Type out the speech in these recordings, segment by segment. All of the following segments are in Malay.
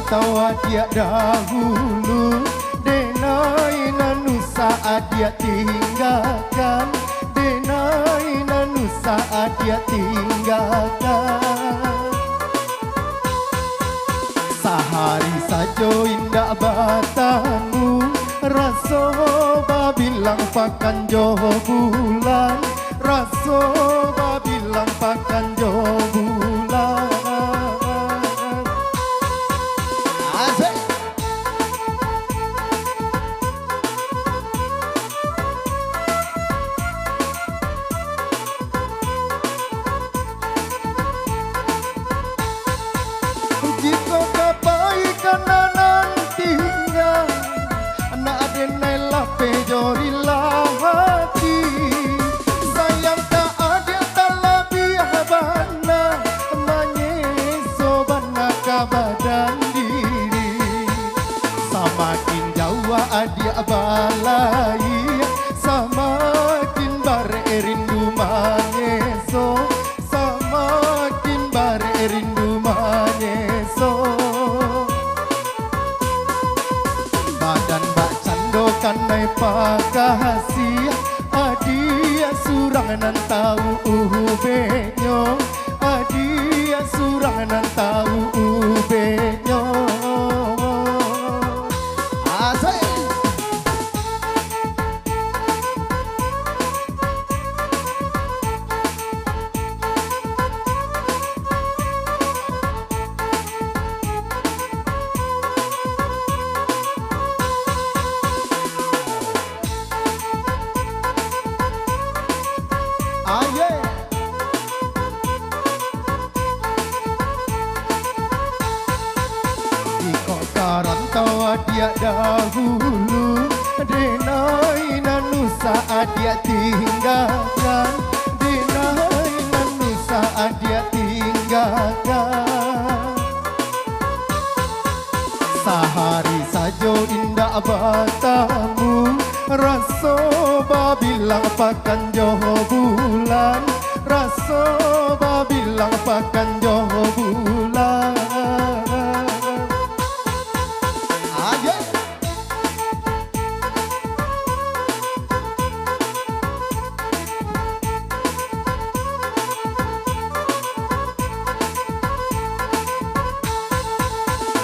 rantau dia dahulu, denai nanusa dia tinggalkan, denai nanusa dia tinggalkan. Sehari saja indah batamu, raso babilang pakan jo bulan, raso babilang pakan jo bulan. Asik. Jika kebaikan nantinya, anak adenai lape jorilah hati. Sayang tak ada tak lebih habana, menyeso bana kabadan diri. Semakin jauh adia balai, semakin bare rindu menyeso, semakin bare rindu menyeso. Badan bak candokan nai pakasih, adia surang nan tahu ubenyo, adia surang nan tahu ubenyo. Asik. Aye. Di kota rantau dia dahulu, denai nanusa dia tinggalkan, denai nanusa dia tinggalkan. Sehari saja indah batamu, raso babilang pakan jo bulan, raso babilang pakan jo bulan. Ayo.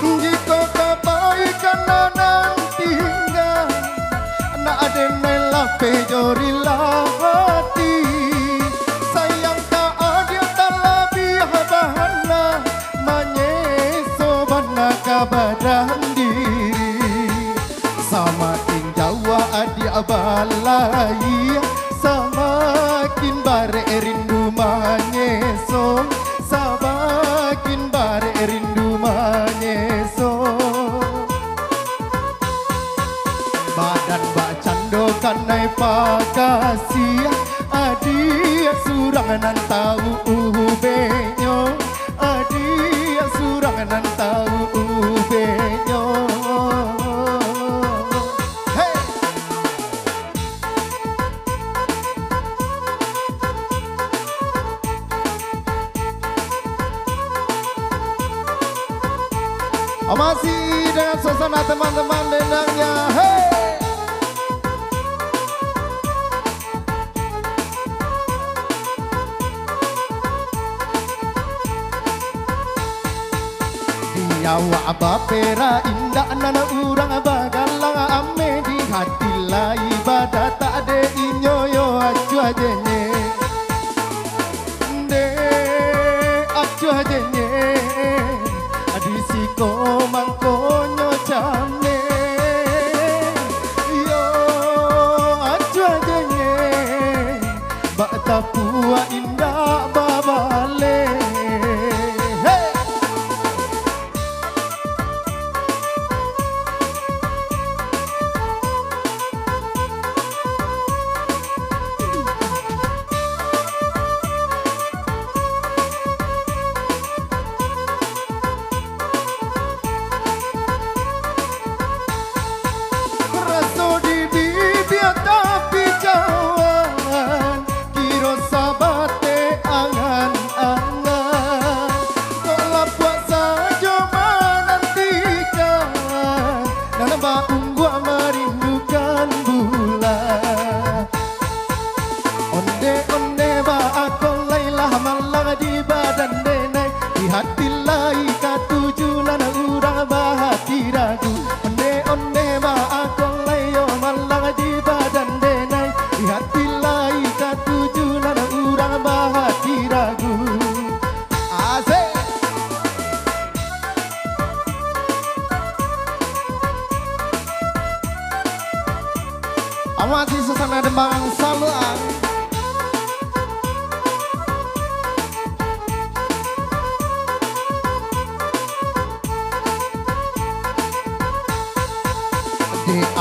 Jika kebaikan nantinya, anak adenai lape jorilah hati. Sayang tak ada tak lebih habana, menyeso bana kabadan diri. Semakin jauh adia balai, semakin bare rindu menyeso, semakin bare rindu menyeso. Badan bak candokan nai pakasih, adia surang nan tahu ubenyo, adia surang nan tahu ubenyo. Hey. Masih dengan suasana teman-teman dendangnya. Hey. Yawa bapera indah nana urang bagalang ame di hati lah ibadah tak ada inyoyo acu ajenye de acu ajenye adisiko mangkonyo jame yo acu ajenye bak tapua indah babale.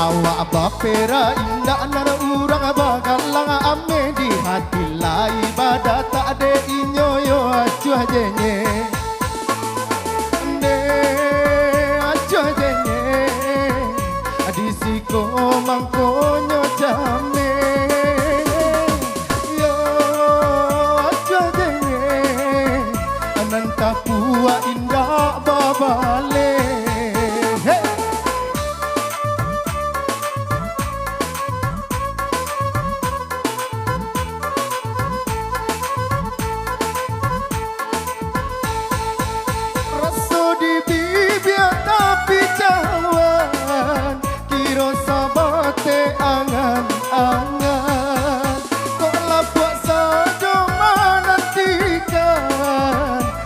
awak bapera indah nana urang bagalang ame di hati lah ibadah tak ada inyoyo acuh jenye ne acuh jenye adisiko mangkonyo jame yo acuh jenye ananta pua indah babale. Angan-angan kok lapuak saja menantikan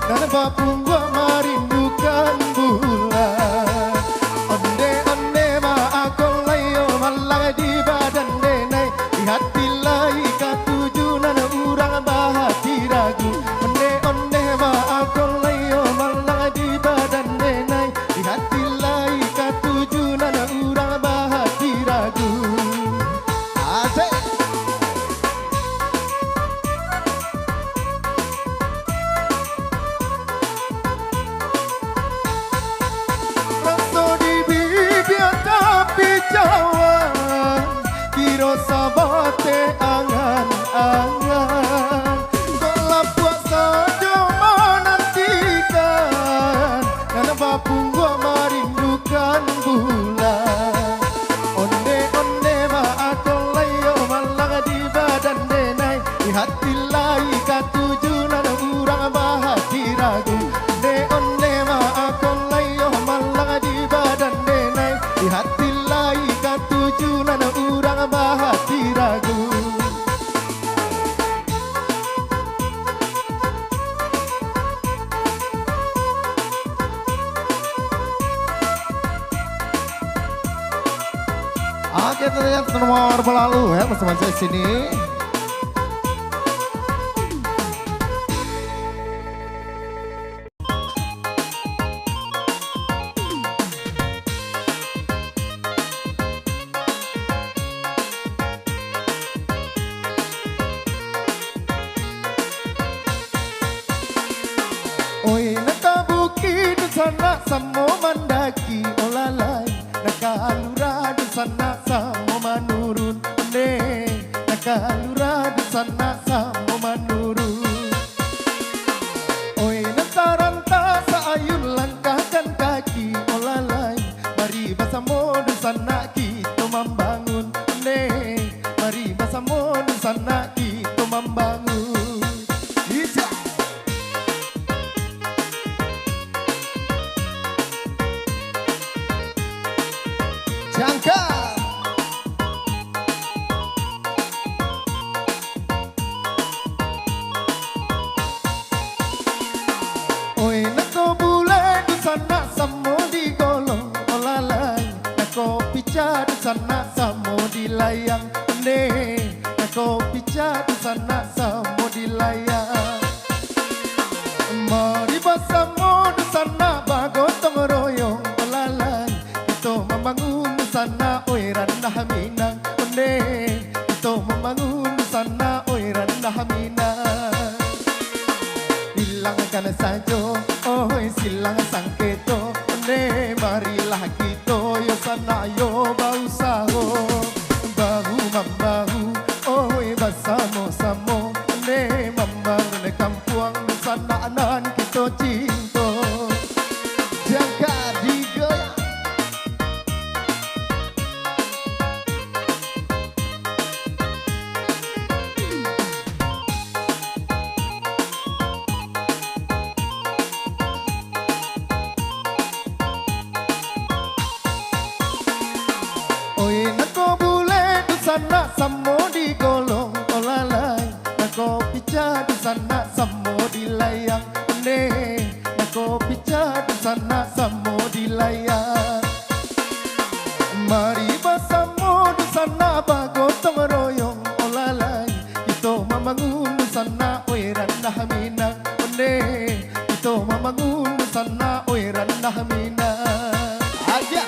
dan bapung gua merindukan bulan onde-onde ma aku layo malang di badan denai di hati lai katuju nana urang bahati ragu onde-onde ma aku layo malang di badan denai di hati lai katuju nana urang bahati ragu. Jawan kiro sabate angan-angan kok lapuak saja menantikan dan bapung gua merindukan bulan onde-onde ma aku layo malang di badan denai di hati lai katuju nana urang bahati ragu onde-onde ma aku layo malang di badan denai di hati katuju nana urang bahati ragu. Oke, terlihat nomor berlalu ya bersama saya sini. Oi nakabuki di sana samo mandaki olalai nakalura di sana samo manurun ne nakalura di sana samo manurun oi nataranta sa ayun langkahkan kaki olalai mari bersama di sana kita membangun ne mari bersama di sana kita membangun. Jangka oi nako bule di sana samo di golong olalai nako pica di sana samo di layang ne nako pica di sana samo di layang mari bersama di sana bagotong royong olalai kita membangun sana oi randah minang onde itu membangun sana oi randah minang hilangkan saja oi silang sangketo onde marilah kita yo sana yo bausaho bahu membahu oi bersama-sama onde membangun kampung sana anan kita cinta jaga digoyang. Oi nako bule di sana samo di golong olalai nako pica di sana samo di layang ne nako pica di sana samo di layang mari bersama di sana bagotong royong olalai kita membangun di sana oi randah minang ne kita membangun di sana oi randah minang aja.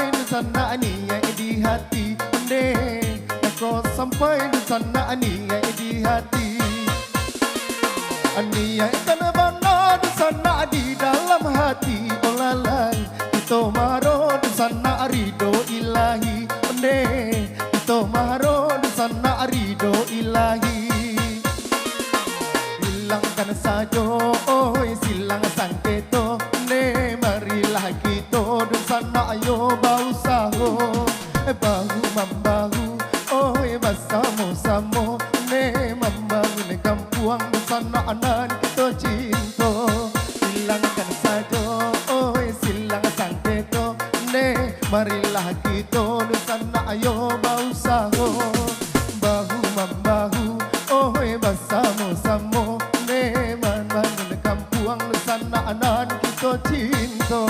sampai di sana niya di hati onde Ako sampai di sana niya di hati Ania tanabana di sana di dalam hati olalai Ito maro di sana ridho ilahi onde Ito maro di sana ridho ilahi Hilangkan sajo oi silang sangketo ne marilah kita di sana ayo bau saho bahu membahu oi bersama-sama ne membangun kampung di sana anan kita cinta hilangkan saja oi silang sangketo ne marilah kita di sana ayo bau saho bahu membahu oi bersama-sama ne membangun kampung di sana anan kita cinta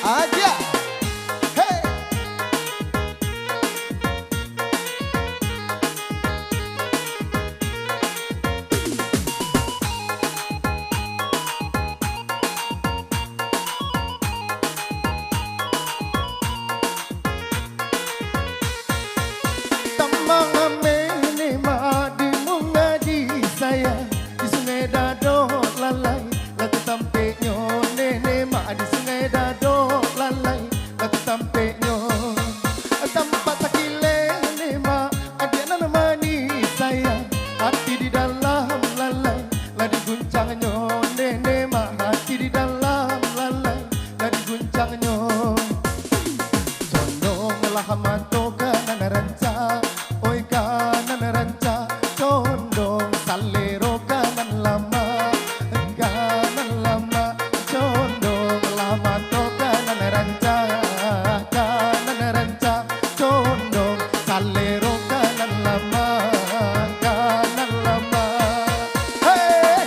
aja hey tambang amene ma di munga di saya di sungai dado lalai lagu tampe nyo nene ma di sungai dado lalai lagu tampe nyo tempat sakile nene ma adiana nemani saya hati di dalam lalai lagi guncang nyo nene ma hati di dalam lalai lagi guncang nyo condong lah manto kanan ranca oi kanan ranca condong salero kanan lama condong lah manto kanan ranca condong salero kanan lama hey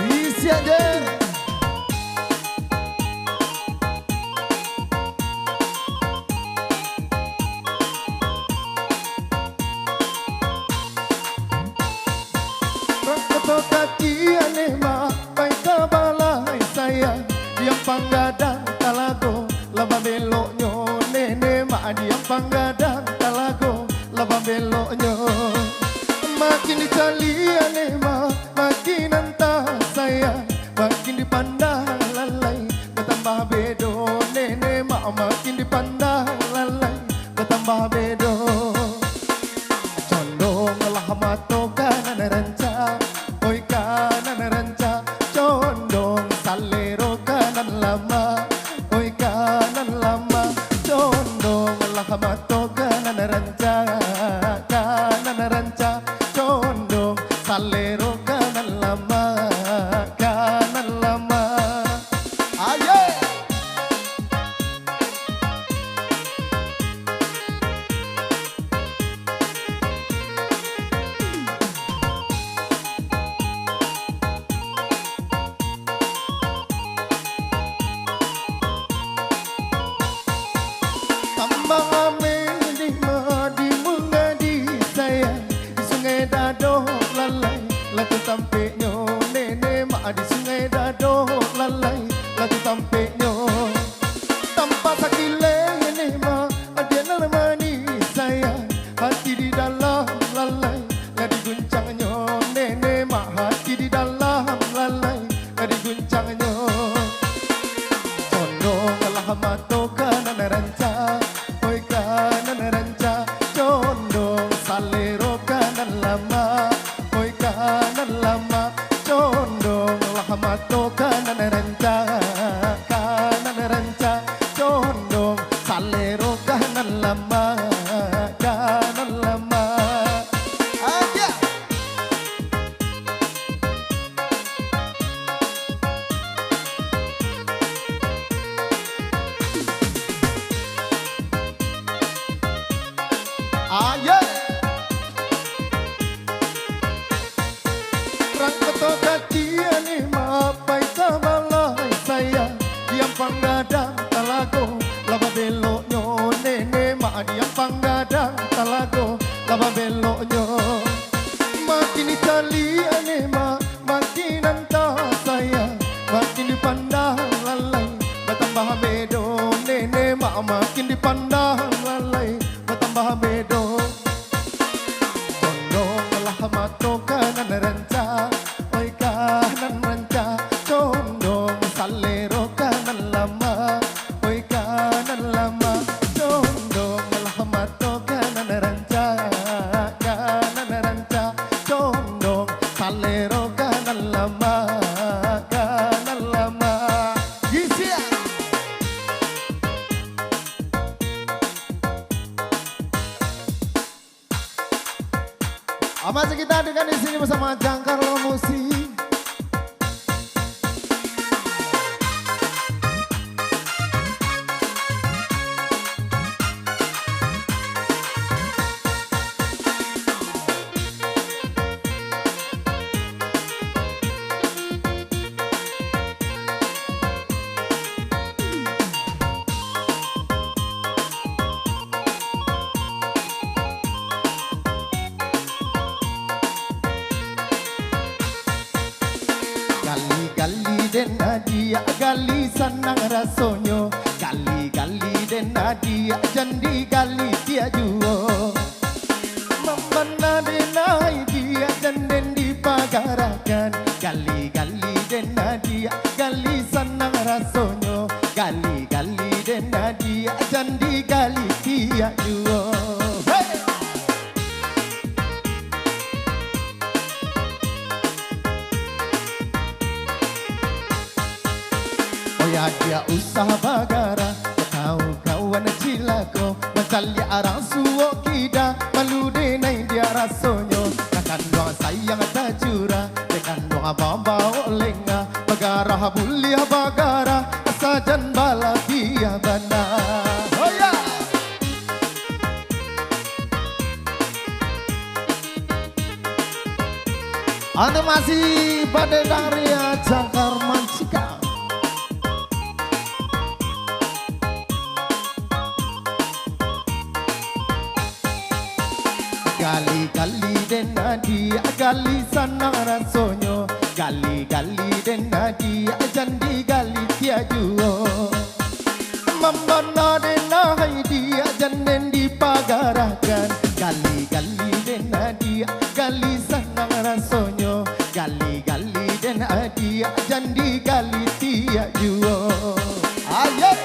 isi aja Rangkoto kaki aneh ma baik kabalai saya Diam panggadang talago laba beloknya nene ma diam panggadang talago laba beloknya Makin dicali aneh ma makin antah saya Makin dipandang lalai bertambah bedo nene ma makin dipandang lalai bertambah bedo condong lah mato kanan ranca oi kanan ranca condong salero kanan lama oi kanan lama condong lah mato kanan ranca condong salero kanan lama ayo tambang amin di munga di saya di sungai dado lalai lagu sampai nyo nene ma di sungai dado lalai lagu sampai nyo tanpa sakile nene ma dia nemani saya hati di dalam lalai lagi guncang nyo nene ma hati di dalam lalai lagi guncang nyo condong lah mato kanan ranca oi kanan ranca condong salero kanan lama oi kanan lama condong lah mato kanan ranca condong salero kanan lama aja ayo Rangkoto kaki aneh mapai kabalai saya Diam panggadang talago laba belok memandang lalai bertambah bedo. Condonglah mata kanan renca, oi kanan renca. Condong salero kanan lama, oi kanan lama. Condonglah mata kanan renca, kanan renca. Condong salero kanan lama, kanan lama. Gisia. Masih kita dengan di sini bersama Giancarlo Musik. Gali-gali den Nadia, gali senang rasonyo. Gali-gali den Nadia, jandi gali dia juo. Membana denai dia janden dipagarakan. Gali-gali den Nadia, gali senang rasonyo. Gali-gali den Nadia, jandi gali dia juo. Ya dia usaha bagara, tahu kawan cilako, mencari arang suwo kida, malu denai dia rasonyo. Kakan doang sayang tajura, dekan doang bamba olenga, bagara bulia bagara, sajan bala dia bana. Oh ya. Anda masih pada Daria Jangkar Mancika. Gali-gali den Nadia, gali senang rasonyo. Gali-gali den Nadia, jandi gali dia juo. Membana denai dia, janden dipagarakan. Gali-gali den Nadia, gali senang rasonyo. Gali-gali den Nadia, jandi gali dia juo. Ayo.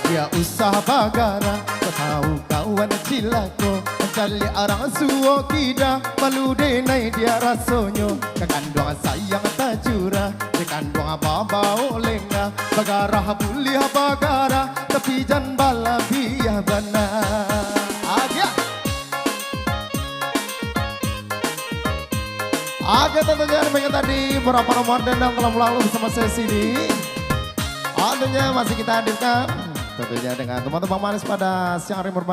Dia usaha bagara, kau tahu kawan cilako, mencari arang suwo kida, malu denai dia rasonyo. Kakan doang sayang tajura, dekan doang baba olenga, bagara bulia bagara, tapi jan bala biya bana. Adia. Tentunya demikian tadi beberapa nomor dendam kalau lalu bersama sesi ini. Tentunya masih kita hadirkan. Tentunya dengan teman-teman manis pada siang hari berbahagia.